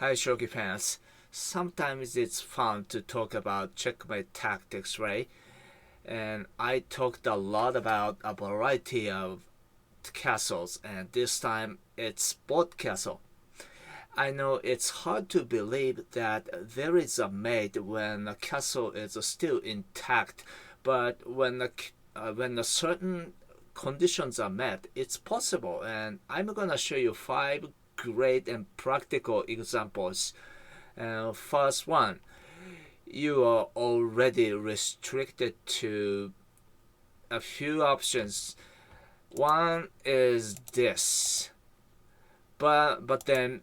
Hi, Shogi fans. Sometimes it's fun to talk about checkmate tactics, right? And I talked a lot about a variety of castles, and this time it's both castle. I know it's hard to believe that there is a mate when a castle is still intact, but when a certain conditions are met, it's possible. And I'm gonna show you five great and practical examples. First one, you are already restricted to a few options. One is this, but then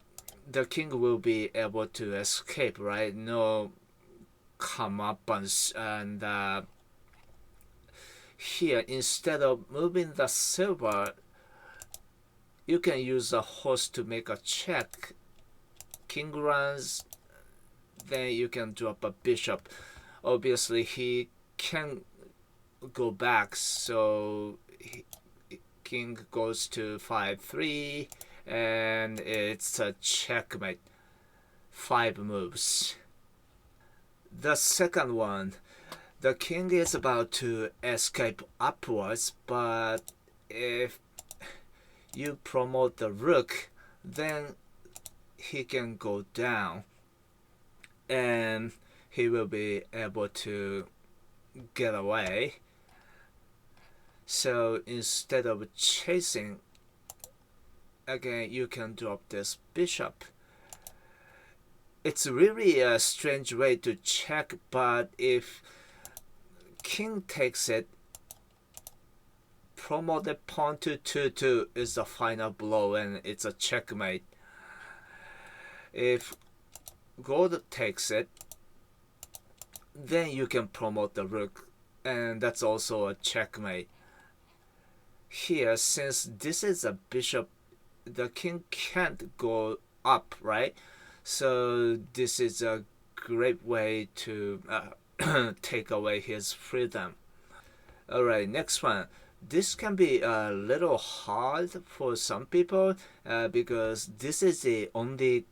the king will be able to escape, right? No comeuppance, and here instead of moving the silver, you can use a horse to make a check. King runs, then you can drop a bishop. Obviously, he can go back, so king goes to 5-3, and it's a checkmate. 5 moves. The second one, the king is about to escape upwards, but if you promote the rook, then he can go down, and he will be able to get away. So instead of chasing, again, you can drop this bishop. It's really a strange way to check, but if king takes it, promoted pawn to 2-2 is the final blow, and it's a checkmate. If gold takes it, then you can promote the rook, and that's also a checkmate. Here, since this is a bishop, the king can't go up, right? So this is a great way to take away his freedom. Alright, next one. This can be a little hard for some people because this is the only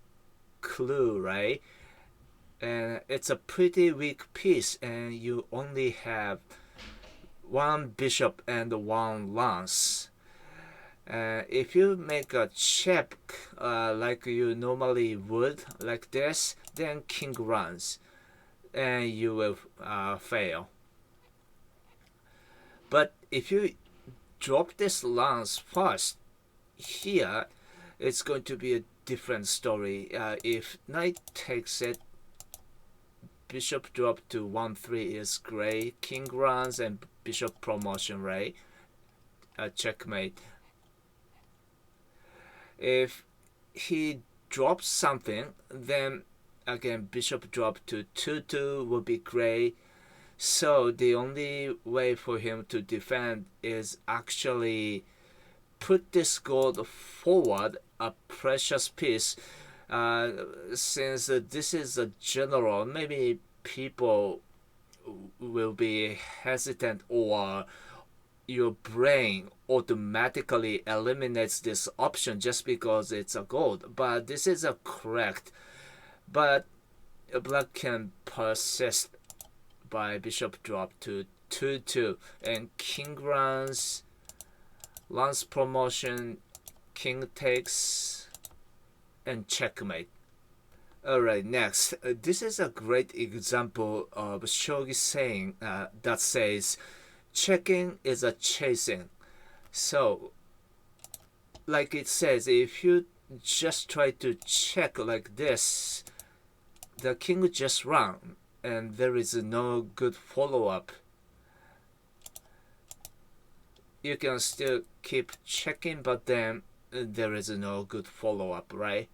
clue, right? And it's a pretty weak piece, and you only have one bishop and one lance. If you make a check like you normally would, like this, then king runs, and you will fail. But if you drop this lance first, here, it's going to be a different story. If knight takes it, bishop drop to 1-3 is great. King runs and bishop promotion, right? Checkmate. If he drops something, then again bishop drop to 2-2 would be great. So the only way for him to defend is actually put this gold forward, a precious piece. Since this is a general, maybe people will be hesitant, or your brain automatically eliminates this option just because it's a gold. But this is a correct. But black can persist by bishop drop to 2-2, and king runs, lance promotion, king takes, and checkmate. Alright, next. This is a great example of shogi saying that says checking is a chasing. So, like it says, if you just try to check like this, the king just run, and there is no good follow-up. You can still keep checking, but then there is no good follow-up, right?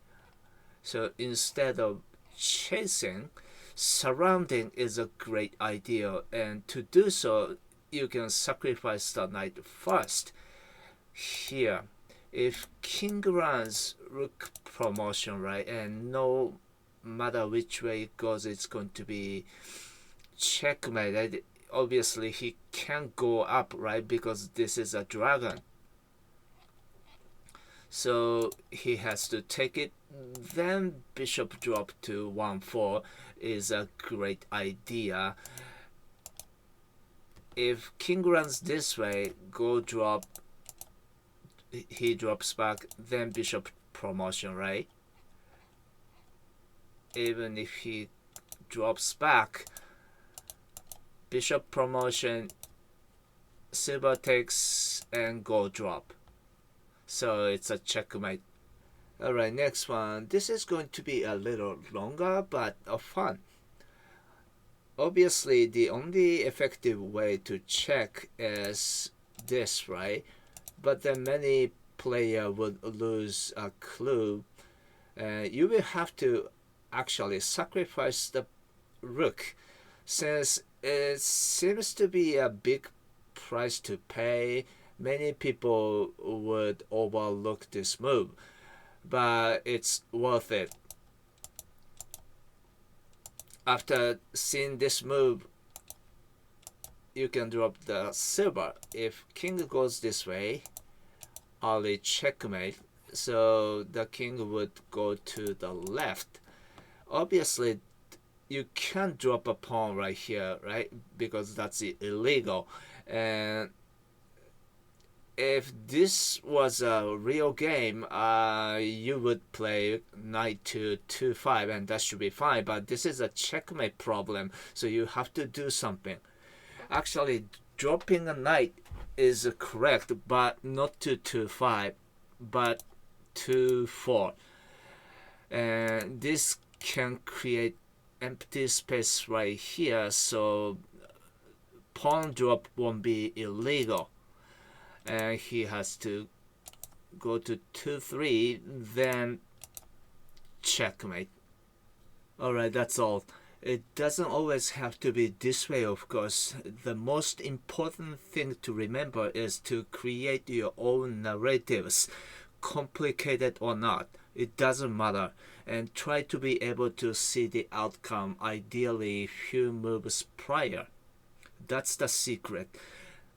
So instead of chasing, surrounding is a great idea, and to do so, you can sacrifice the knight first. Here, if king runs, rook promotion, right, and no matter which way it goes, it's going to be checkmate. Obviously, he can't go up, right, because this is a dragon. So he has to take it. Then bishop drop to 1-4 is a great idea. If king runs this way, go drop, he drops back, then bishop promotion, right? Even if he drops back, bishop promotion, silver takes, and go drop. So it's a checkmate. Alright, next one. This is going to be a little longer, but fun. Obviously, the only effective way to check is this, right? But then many players would lose a clue. You will have to actually sacrifice the rook, since it seems to be a big price to pay. Many people would overlook this move, but it's worth it. After seeing this move, you can drop the silver. If king goes this way, early checkmate, so the king would go to the left. Obviously, you can't drop a pawn right here, right? Because that's illegal. And if this was a real game, you would play knight to 2-5, and that should be fine. But this is a checkmate problem, so you have to do something. Actually, dropping a knight is correct, but not to 2-5, but 2-4. And this can create empty space right here, so pawn drop won't be illegal. And he has to go to 2-3, then checkmate. Alright, that's all. It doesn't always have to be this way, of course. The most important thing to remember is to create your own narratives, complicated or not. It doesn't matter. And try to be able to see the outcome, ideally few moves prior. That's the secret.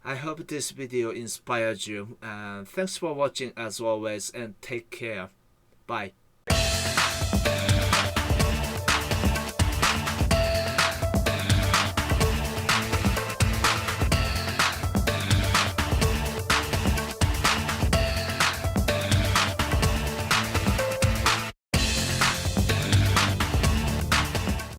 I hope this video inspired you. Thanks for watching as always, and take care. Bye.